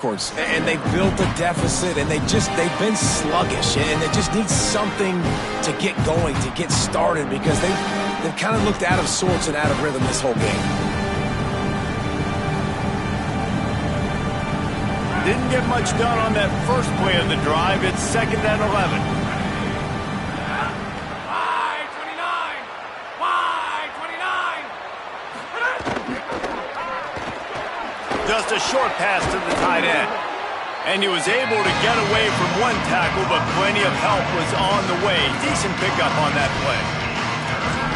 backwards, and they've built a deficit, and they've been sluggish, and they just need something to get going, to get started, because they've kind of looked out of sorts and out of rhythm this whole game. Didn't get much done on that first play of the drive. It's 2nd and 11. Just a short pass to the tight end. And he was able to get away from one tackle, but plenty of help was on the way. Decent pickup on that play.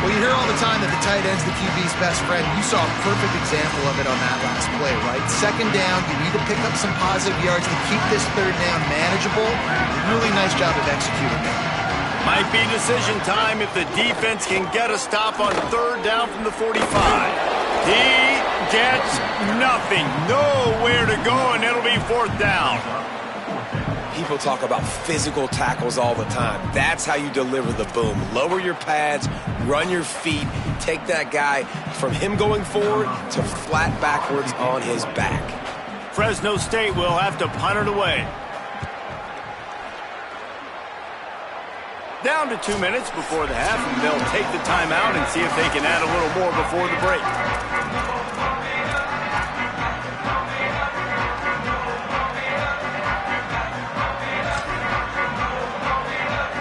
Well, you hear all the time that the tight end's the QB's best friend. You saw a perfect example of it on that last play, right? 2nd down, you need to pick up some positive yards to keep this 3rd down manageable. Really nice job of executing it. Might be decision time if the defense can get a stop on 3rd down from the 45. He gets nothing. Nowhere to go, and it'll be 4th down. People talk about physical tackles all the time. That's how you deliver the boom. Lower your pads, run your feet, take that guy from him going forward to flat backwards on his back. Fresno State will have to punt it away. Down to 2 minutes before the half, and they'll take the timeout and see if they can add a little more before the break.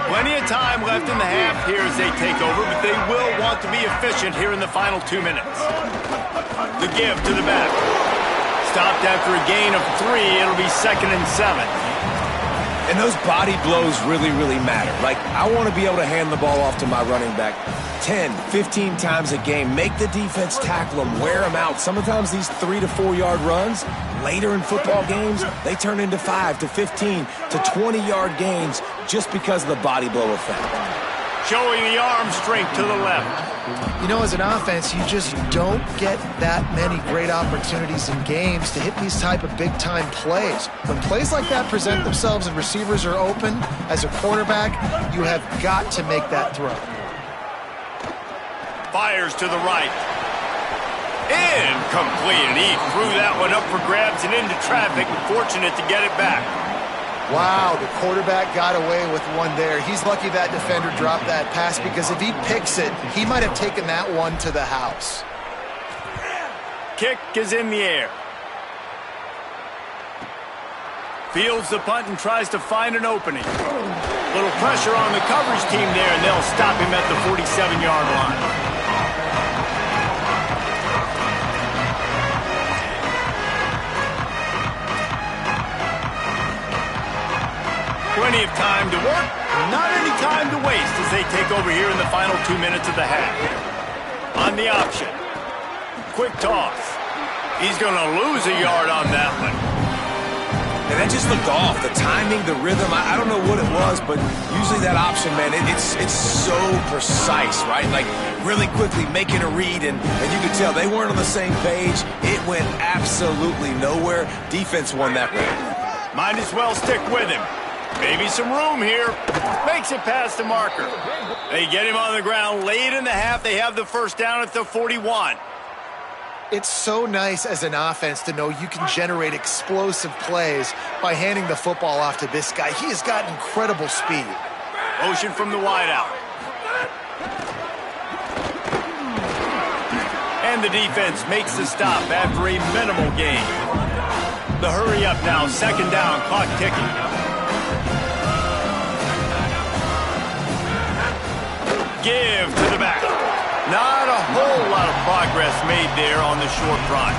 Plenty of time left in the half here as they take over, but they will want to be efficient here in the final 2 minutes. The give to the back. Stopped after a gain of 3. It'll be 2nd and 7. And those body blows really, really matter. Like, I want to be able to hand the ball off to my running back 10, 15 times a game. Make the defense tackle them, wear them out. Sometimes these 3 to 4 yard runs, later in football games, they turn into 5 to 15 to 20 yard gains just because of the body blow effect. Showing the arm strength to the left. You know, as an offense, you just don't get that many great opportunities in games to hit these type of big-time plays. When plays like that present themselves and receivers are open, as a quarterback, you have got to make that throw. Fires to the right. Incomplete, and he threw that one up for grabs and into traffic, and fortunate to get it back. Wow, the quarterback got away with one there. He's lucky that defender dropped that pass, because if he picks it, he might have taken that one to the house. Kick is in the air. Fields the punt and tries to find an opening. Little pressure on the coverage team there, and they'll stop him at the 47-yard line. Plenty of time to work, not any time to waste as they take over here in the final 2 minutes of the half. On the option. Quick toss. He's going to lose a yard on that one. And that just looked off. The timing, the rhythm, I don't know what it was, but usually that option, man, it's so precise, right? Like, really quickly making a read, and you could tell they weren't on the same page. It went absolutely nowhere. Defense won that round. Might as well stick with him. Maybe some room here. Makes it past the marker. They get him on the ground late in the half. They have the 1st down at the 41. It's so nice as an offense to know you can generate explosive plays by handing the football off to this guy. He has got incredible speed. Motion from the wideout. And the defense makes the stop after a minimal gain. The hurry up now, 2nd down, clock ticking. Give to the back. Not a whole lot of progress made there on the short run.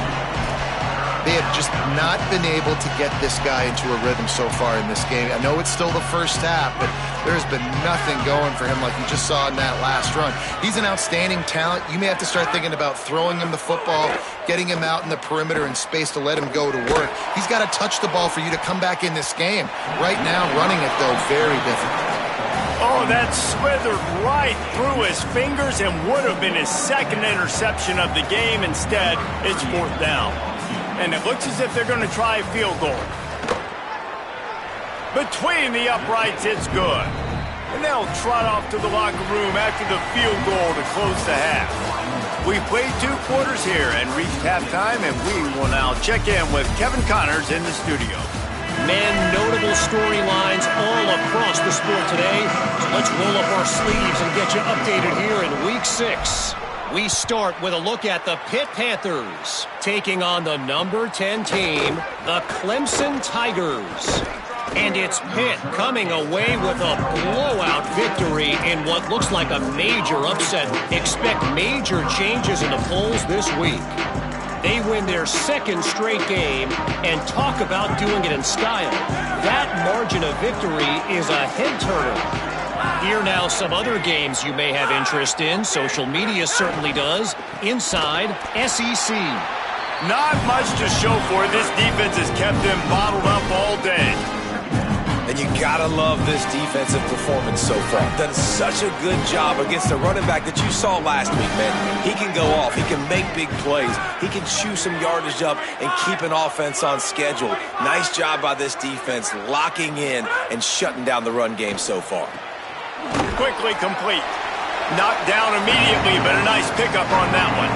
They have just not been able to get this guy into a rhythm so far in this game. I know it's still the first half, but there's been nothing going for him like you just saw in that last run. He's an outstanding talent. You may have to start thinking about throwing him the football, getting him out in the perimeter in space to let him go to work. He's got to touch the ball for you to come back in this game. Right now, running it, though, very difficult. Oh, that slithered right through his fingers and would have been his 2nd interception of the game. Instead, it's 4th down. And it looks as if they're going to try a field goal. Between the uprights, it's good. And they'll trot off to the locker room after the field goal to close the half. We've played 2 quarters here and reached halftime, and we will now check in with Kevin Connors in the studio. Man, notable storylines all across the sport today. So let's roll up our sleeves and get you updated here in Week 6. We start with a look at the Pitt Panthers taking on the number 10 team, the Clemson Tigers. And it's Pitt coming away with a blowout victory in what looks like a major upset. Expect major changes in the polls this week. They win their 2nd straight game and talk about doing it in style. That margin of victory is a head-turner. Here now some other games you may have interest in. Social media certainly does. Inside SEC. Not much to show for it. This defense has kept them bottled up all day. And you gotta love this defensive performance so far. Done such a good job against the running back that you saw last week, man. He can go off. He can make big plays. He can chew some yardage up and keep an offense on schedule. Nice job by this defense locking in and shutting down the run game so far. Quickly complete. Knocked down immediately, but a nice pickup on that one.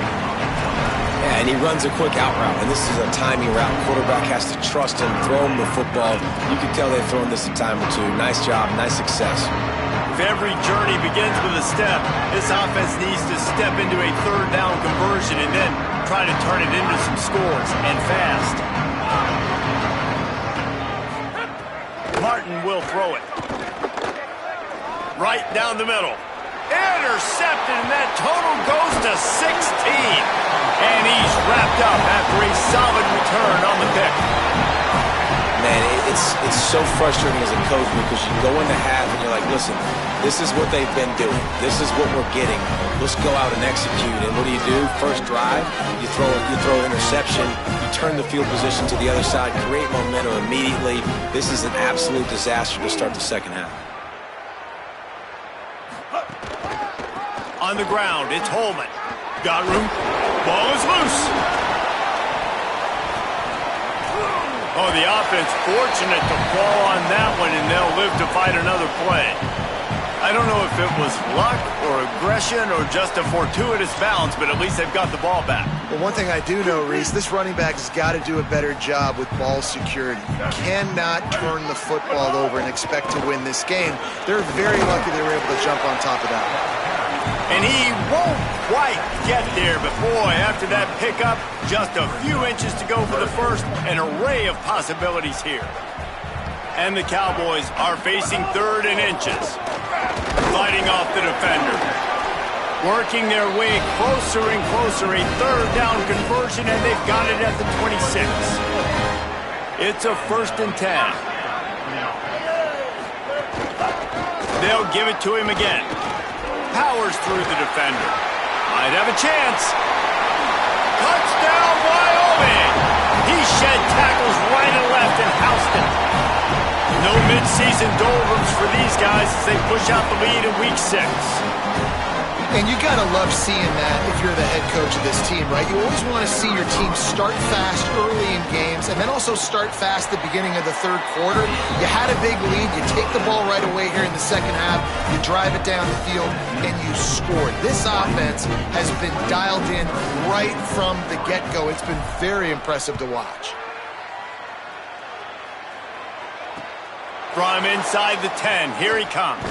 Yeah, and he runs a quick out route, and this is a timing route. Quarterback has to trust him, throw him the football. You can tell they've thrown this a time or two. Nice job, nice success. If every journey begins with a step, this offense needs to step into a 3rd down conversion and then try to turn it into some scores, and fast. Martin will throw it. Right down the middle. Intercepted, and that total goes to 16. And he's wrapped up after a solid return on the pick. Man, it's so frustrating as a coach because you go into half and you're like, listen, this is what they've been doing. This is what we're getting. Let's go out and execute. And what do? First drive, you throw an interception. You turn the field position to the other side, create momentum immediately. This is an absolute disaster to start the second half. On the ground, it's Holman. Got room. Ball is loose. Oh, the offense fortunate to fall on that one, and they'll live to fight another play. I don't know if it was luck or aggression or just a fortuitous bounce, but at least they've got the ball back. Well, one thing I do know, Reese, this running back has got to do a better job with ball security. You cannot turn the football over and expect to win this game. They're very lucky they were able to jump on top of that. And he won't quite get there, but boy, after that pickup, just a few inches to go for the first, an array of possibilities here. And the Cowboys are facing 3rd and inches. Fighting off the defender. Working their way closer and closer, a 3rd down conversion, and they've got it at the 26. It's a 1st and 10. They'll give it to him again. Powers through the defender. Might have a chance. Touchdown, Wyoming! He shed tackles right and left and housed it. No mid-season doldrums for these guys as they push out the lead in Week 6. And you got to love seeing that if you're the head coach of this team, right? You always want to see your team start fast early in games and then also start fast at the beginning of the 3rd quarter. You had a big lead. You take the ball right away here in the 2nd half. You drive it down the field, and you scored. This offense has been dialed in right from the get-go. It's been very impressive to watch. From inside the 10, here he comes.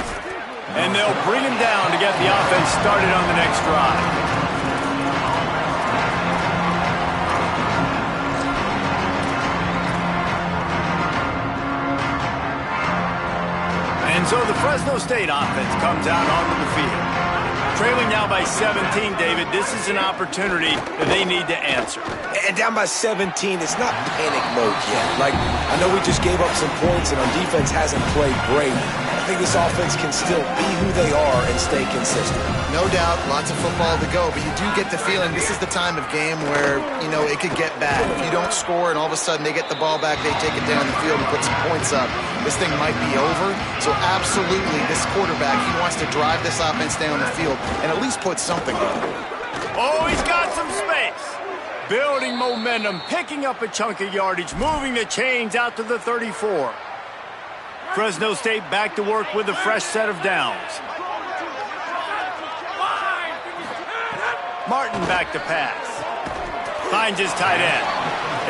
And they'll bring him down to get the offense started on the next drive. And so the Fresno State offense comes out onto the field. Trailing now by 17, David, this is an opportunity that they need to answer. And down by 17, it's not panic mode yet. Like, I know we just gave up some points and our defense hasn't played great. I think this offense can still be who they are and stay consistent. No doubt, lots of football to go, but you do get the feeling this is the time of game where, you know, it could get bad. If you don't score and all of a sudden they get the ball back, they take it down the field and put some points up, this thing might be over. So absolutely, this quarterback, he wants to drive this offense down the field and at least put something on it. Oh, he's got some space. Building momentum, picking up a chunk of yardage, moving the chains out to the 34. Fresno State back to work with a fresh set of downs. Martin back to pass. Finds his tight end.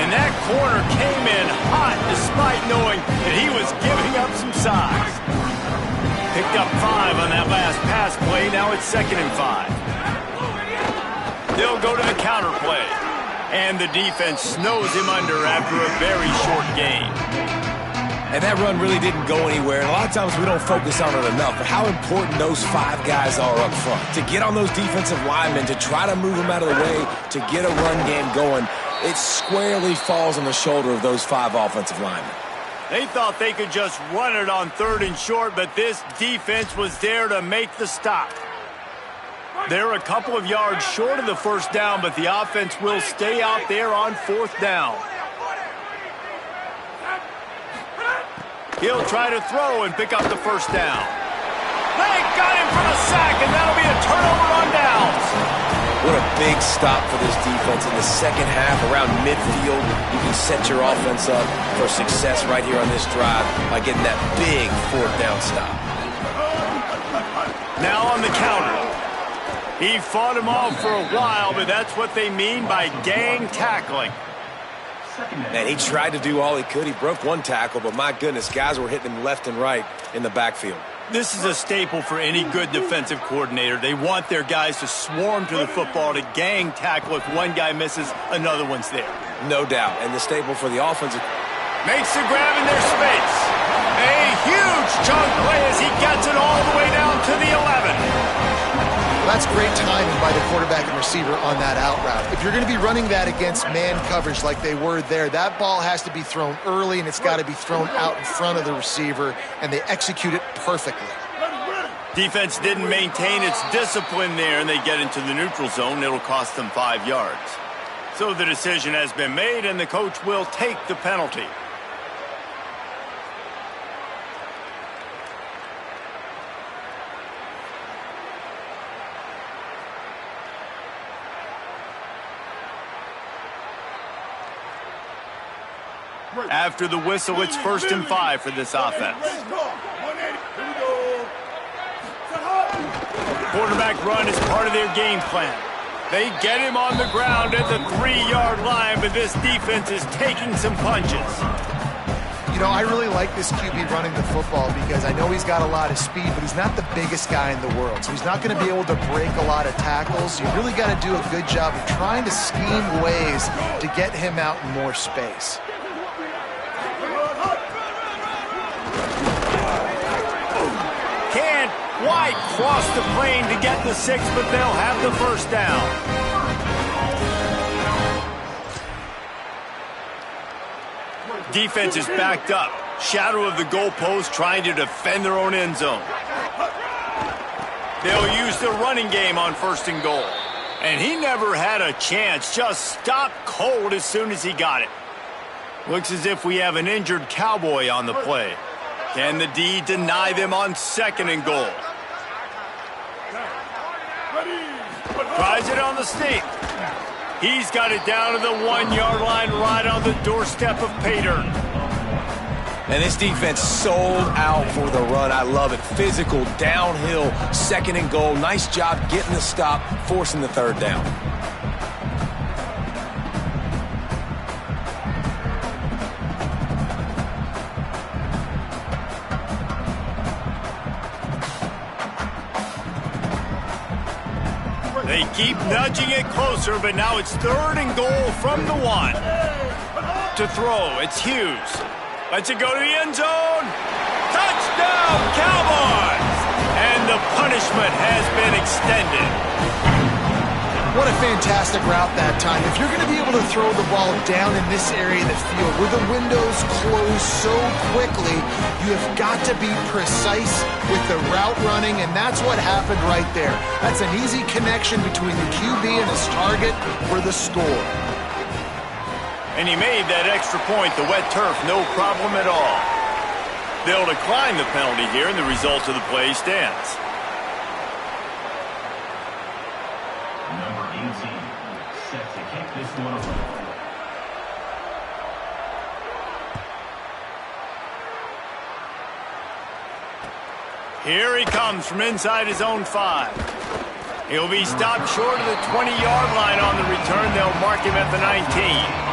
And that corner came in hot despite knowing that he was giving up some size. Picked up 5 on that last pass play. Now it's 2nd and 5. They'll go to the counter play. And the defense snows him under after a very short gain. And that run really didn't go anywhere. And a lot of times we don't focus on it enough. But how important those 5 guys are up front. To get on those defensive linemen, to try to move them out of the way, to get a run game going, it squarely falls on the shoulder of those 5 offensive linemen. They thought they could just run it on 3rd and short, but this defense was there to make the stop. They're a couple of yards short of the first down, but the offense will stay out there on 4th down. He'll try to throw and pick up the first down. They got him for the sack, and that'll be a turnover on downs. What a big stop for this defense in the second half. Around midfield, you can set your offense up for success right here on this drive by getting that big 4th down stop. Now on the counter. He fought him off for a while, but that's what they mean by gang tackling. And he tried to do all he could. He broke 1 tackle, but my goodness, guys were hitting him left and right in the backfield. This is a staple for any good defensive coordinator. They want their guys to swarm to the football, to gang tackle. If one guy misses, another one's there. No doubt. And the staple for the offensive... Makes the grab in their space. A huge chunk play as he gets it all the way down to the 11. That's great timing by the quarterback and receiver on that out route. If you're going to be running that against man coverage like they were there, that ball has to be thrown early and it's got to be thrown out in front of the receiver, and they execute it perfectly. Defense didn't maintain its discipline there, and they get into the neutral zone. It'll cost them 5 yards. So the decision has been made, and the coach will take the penalty. After the whistle, it's 1st and 5 for this offense. Quarterback run is part of their game plan. They get him on the ground at the 3-yard line, but this defense is taking some punches. You know, I really like this QB running the football because I know he's got a lot of speed, but he's not the biggest guy in the world. So he's not going to be able to break a lot of tackles. You really got to do a good job of trying to scheme ways to get him out in more space. Can't quite cross the plane to get the 6, but they'll have the first down. Defense is backed up. Shadow of the goalpost, trying to defend their own end zone. They'll use the running game on 1st and goal. And he never had a chance. Just stopped cold as soon as he got it. Looks as if we have an injured Cowboy on the play. Can the D deny them on 2nd and goal? Tries it on the sneak. He's got it down to the 1-yard line, right on the doorstep of Pater. And this defense sold out for the run. I love it. Physical, downhill, 2nd and goal. Nice job getting the stop, forcing the 3rd down. They keep nudging it closer, but now it's 3rd and goal from the 1. To throw, it's Hughes. Lets it go to the end zone. Touchdown, Cowboys! And the punishment has been extended. What a fantastic route that time. If you're going to be able to throw the ball down in this area of the field where the windows close so quickly, you have got to be precise with the route running, and that's what happened right there. That's an easy connection between the QB and his target for the score. And he made that extra point, the wet turf, no problem at all. They'll decline the penalty here, and the result of the play stands. Number 18, set to kick this one away. Here he comes from inside his own 5. He'll be stopped short of the 20-yard line on the return. They'll mark him at the 19.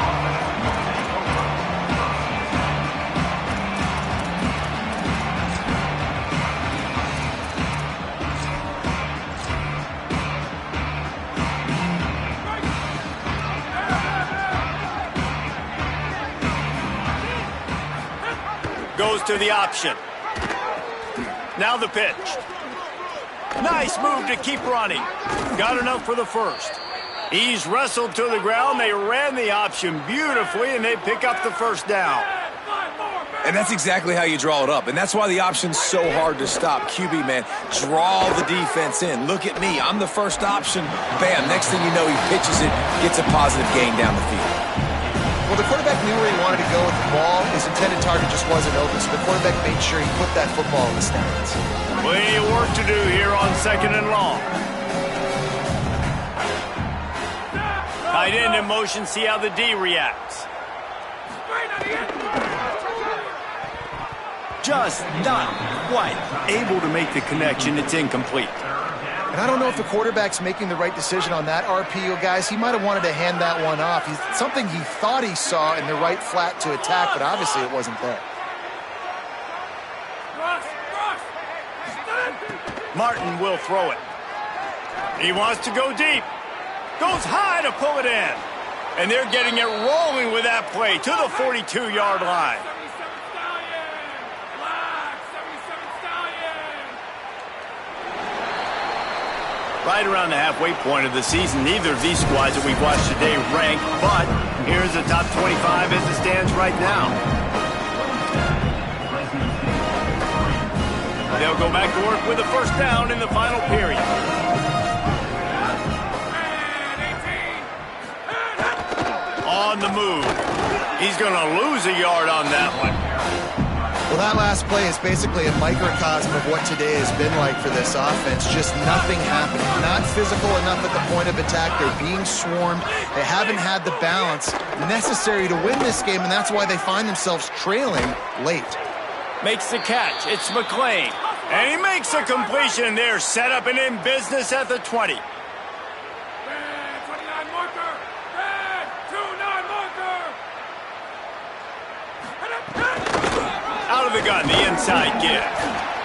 Goes to the option. Now the pitch. Nice move to keep running. Got enough for the first. He's wrestled to the ground. They ran the option beautifully, and they pick up the first down. And that's exactly how you draw it up. And that's why the option's so hard to stop. QB, man, draw the defense in. Look at me. I'm the first option. Bam. Next thing you know, he pitches it, gets a positive gain down the field. Well, the quarterback knew where he wanted to go with the ball. His intended target just wasn't open, so the quarterback made sure he put that football in the stands. Plenty of work to do here on 2nd and long. Tight end in motion, see how the D reacts. Just not quite able to make the connection. It's incomplete. And I don't know if the quarterback's making the right decision on that RPO, guys. He might have wanted to hand that one off. Something he thought he saw in the right flat to attack, but obviously it wasn't there. Martin will throw it. He wants to go deep. Goes high to pull it in. And they're getting it rolling with that play to the 42-yard line. Right around the halfway point of the season, neither of these squads that we've watched today rank, but here's the top 25 as it stands right now. They'll go back to work with a first down in the final period. On the move. He's going to lose a yard on that one. Well, that last play is basically a microcosm of what today has been like for this offense. Just nothing happening. Not physical enough at the point of attack. They're being swarmed. They haven't had the balance necessary to win this game, and that's why they find themselves trailing late. Makes the catch. It's McLean. And he makes a completion there. Set up and in business at the 20. Out of the gun, the inside give.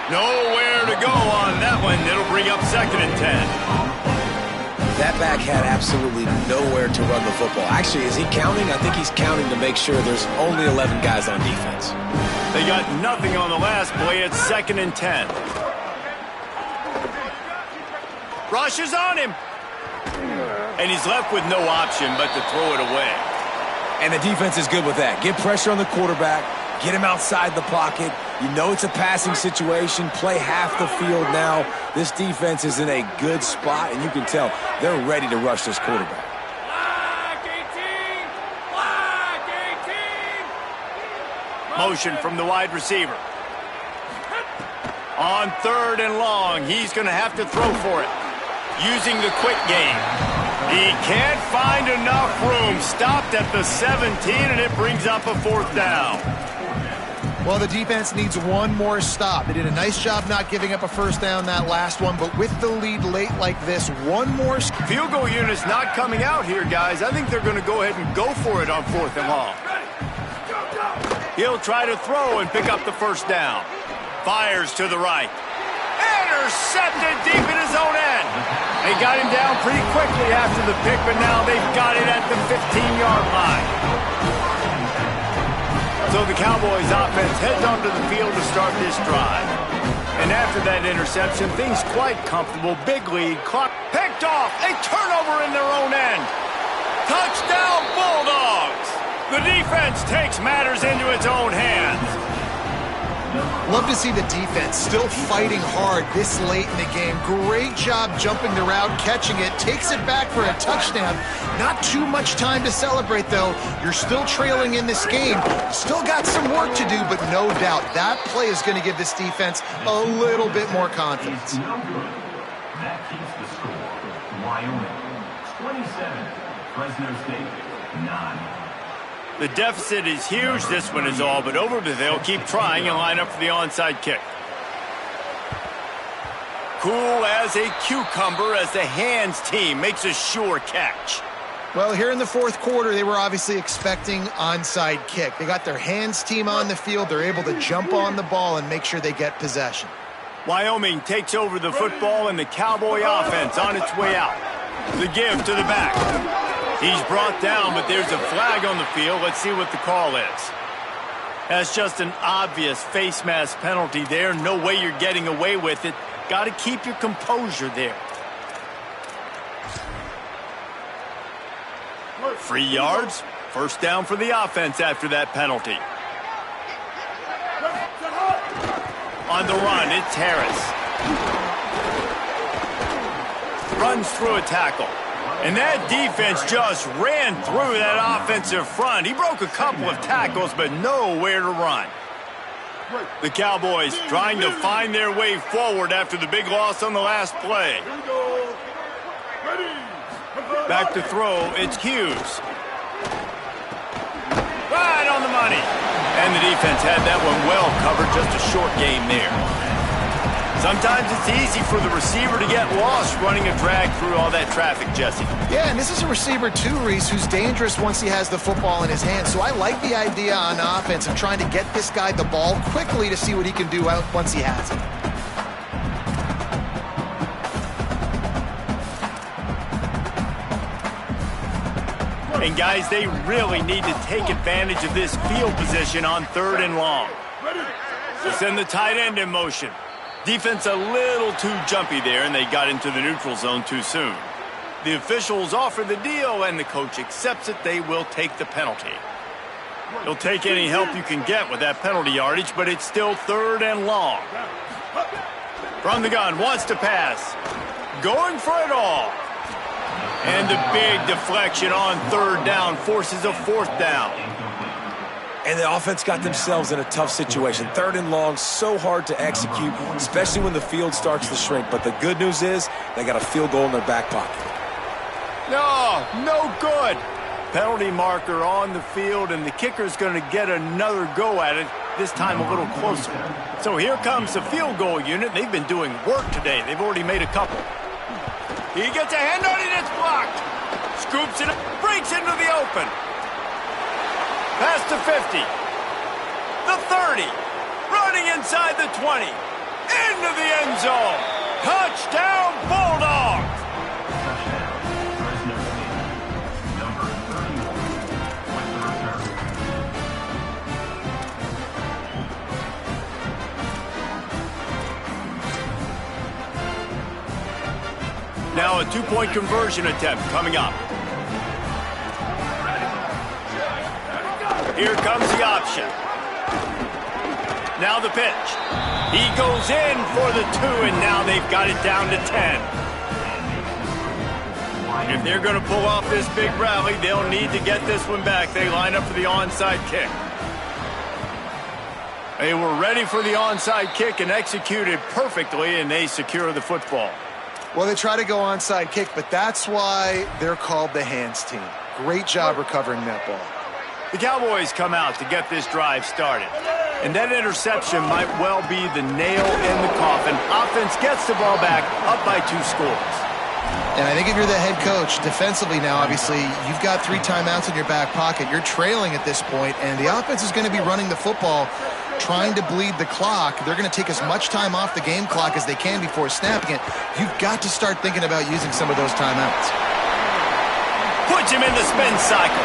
Nowhere to go on that one. It'll bring up 2nd and 10. That back had absolutely nowhere to run the football. Actually, is he counting? I think he's counting to make sure there's only 11 guys on defense. They got nothing on the last play. It's 2nd and 10. Rush is on him. And he's left with no option but to throw it away. And the defense is good with that. Get pressure on the quarterback. Get him outside the pocket. You know it's a passing situation. Play half the field now. This defense is in a good spot, and you can tell they're ready to rush this quarterback. Motion from the wide receiver. On 3rd and long, he's going to have to throw for it. Using the quick game. He can't find enough room. Stopped at the 17, and it brings up a 4th down. Well, the defense needs one more stop. They did a nice job not giving up a first down that last one, but with the lead late like this, one more. Field goal unit's not coming out here, guys. I think they're going to go ahead and go for it on 4th and long. He'll try to throw and pick up the first down. Fires to the right. Intercepted deep in his own end. They got him down pretty quickly after the pick, but now they've got it at the 15-yard line. So the Cowboys offense heads onto the field to start this drive. And after that interception, things quite comfortable. Big lead. Clock picked off. A turnover in their own end. Touchdown Bulldogs. The defense takes matters into its own hands. Love to see the defense still fighting hard this late in the game. Great job jumping the route, catching it, takes it back for a touchdown. Not too much time to celebrate, though. You're still trailing in this game. Still got some work to do, but no doubt that play is going to give this defense a little bit more confidence. That keeps the score. Wyoming, 27. Fresno State, 9. The deficit is huge. This one is all but over, but they'll keep trying and line up for the onside kick. cool as a cucumber as the hands team makes a sure catch. Well, here in the fourth quarter, they were obviously expecting onside kick. They got their hands team on the field. They're able to jump on the ball and make sure they get possession. Wyoming takes over the football and the Cowboy offense on its way out. The give to the back. He's brought down, but there's a flag on the field. Let's see what the call is. That's just an obvious face mask penalty there. No way you're getting away with it. Got to keep your composure there. 3 yards. First down for the offense after that penalty. On the run, it's Harris. Runs through a tackle. And that defense just ran through that offensive front. He broke a couple of tackles, but nowhere to run. The Cowboys trying to find their way forward after the big loss on the last play. Back to throw, it's Hughes. Right on the money. And the defense had that one well covered, just a short game there. Sometimes it's easy for the receiver to get lost running a drag through all that traffic, Jesse. Yeah, and this is a receiver too, Reese, who's dangerous once he has the football in his hands. So I like the idea on offense of trying to get this guy the ball quickly to see what he can do once he has it. And guys, they really need to take advantage of this field position on 3rd and long. They send the tight end in motion. Defense a little too jumpy there, and they got into the neutral zone too soon. The officials offer the deal, and the coach accepts it. They will take the penalty. You'll take any help you can get with that penalty yardage, but it's still 3rd and long. From the gun, wants to pass. Going for it all. And the big deflection on 3rd down forces a 4th down. And the offense got themselves in a tough situation. 3rd and long, so hard to execute, especially when the field starts to shrink. But the good news is they got a field goal in their back pocket. No good. Penalty marker on the field, and the kicker's going to get another go at it, this time a little closer. So here comes the field goal unit. They've been doing work today. They've already made a couple. He gets a hand on it, it's blocked. Scoops it up, breaks into the open. Past the 50. The 30. Running inside the 20. Into the end zone. Touchdown, Bulldogs! Fresno number 31 with the return. Now a 2-point conversion attempt coming up. Here comes the option. Now the pitch. He goes in for the 2, and now they've got it down to 10. If they're going to pull off this big rally, they'll need to get this one back. They line up for the onside kick. They were ready for the onside kick and executed perfectly, and they secure the football. Well, they try to go onside kick, but that's why they're called the hands team. Great job recovering that ball. The Cowboys come out to get this drive started. And that interception might well be the nail in the coffin. Offense gets the ball back, up by 2 scores. And I think if you're the head coach, defensively now, obviously, you've got 3 timeouts in your back pocket. You're trailing at this point, and the offense is going to be running the football, trying to bleed the clock. They're going to take as much time off the game clock as they can before snapping it. You've got to start thinking about using some of those timeouts. Puts him in the spin cycle.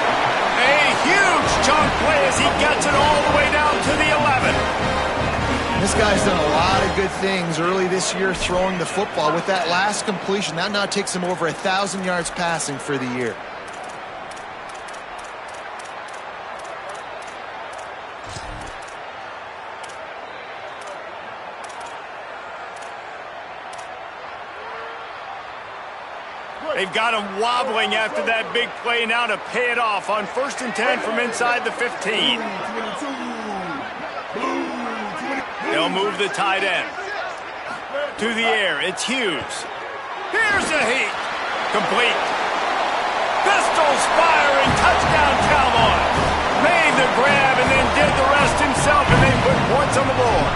A huge chunk play as he gets it all the way down to the 11. This guy's done a lot of good things early this year throwing the football. With that last completion, that now takes him over 1,000 yards passing for the year. They've got him wobbling after that big play now to pay it off on 1st and 10 from inside the 15. They'll move the tight end. To the air, it's Hughes. Here's a heat. Complete. Pistols firing, touchdown Cowboys. Made the grab and then did the rest himself, and they put points on the board.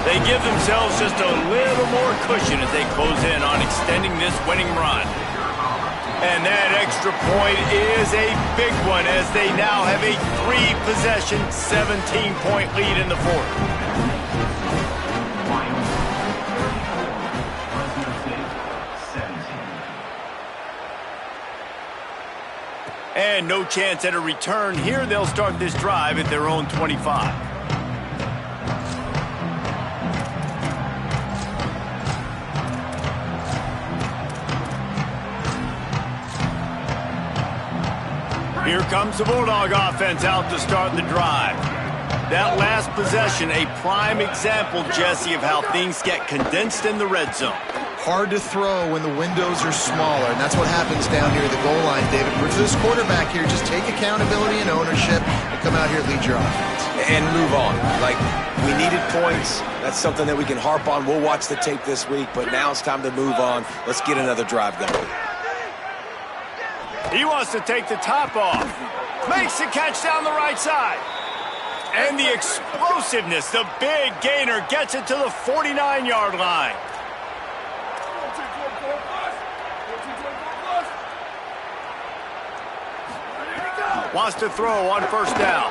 They give themselves just a little more cushion as they close in on extending this winning run. And that extra point is a big one as they now have a 3-possession, 17-point lead in the fourth. Fresno State, 17. And no chance at a return here. They'll start this drive at their own 25. Here comes the Bulldog offense out to start the drive. That last possession, a prime example, Jesse, of how things get condensed in the red zone. Hard to throw when the windows are smaller, and that's what happens down here at the goal line, David. For this quarterback here, just take accountability and ownership and come out here and lead your offense. And move on. Like, we needed points. That's something that we can harp on. We'll watch the tape this week, but now it's time to move on. Let's get another drive going. He wants to take the top off. Makes the catch down the right side. And the explosiveness, the big gainer, gets it to the 49-yard line. Wants to throw on first down.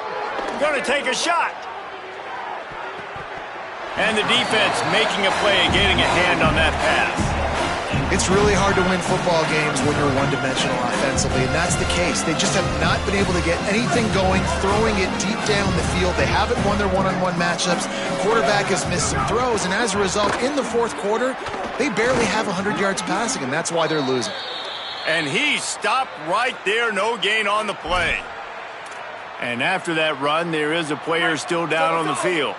Going to take a shot. And the defense making a play and getting a hand on that pass. It's really hard to win football games when you're one-dimensional offensively, and that's the case. They just have not been able to get anything going, throwing it deep down the field. They haven't won their one-on-one matchups. Quarterback has missed some throws, and as a result, in the fourth quarter, they barely have 100 yards passing, and that's why they're losing. And he stopped right there, no gain on the play. And after that run, there is a player still down on the field.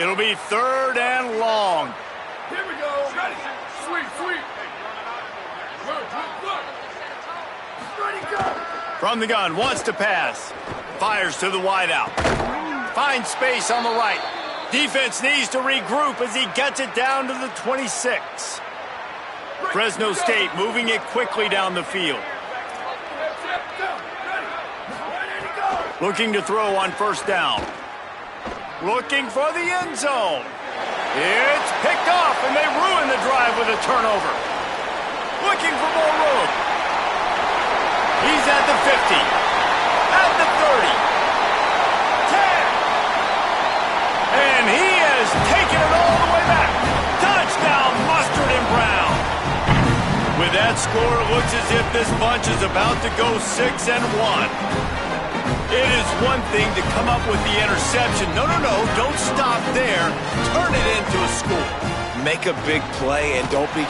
It'll be 3rd and long. Here we go. Ready. Sweet, sweet. From the gun, wants to pass. Fires to the wideout. Finds space on the right. Defense needs to regroup as he gets it down to the 26. Fresno State moving it quickly down the field. Looking to throw on first down. Looking for the end zone. It's picked off, and they ruin the drive with a turnover. Looking for more room. He's at the 50. At the 30. 10. And he has taken it all the way back. Touchdown, Mustard and Brown. With that score, it looks as if this bunch is about to go 6-1. It is one thing to come up with the interception. No, don't stop there. Turn it into a score. Make a big play and don't be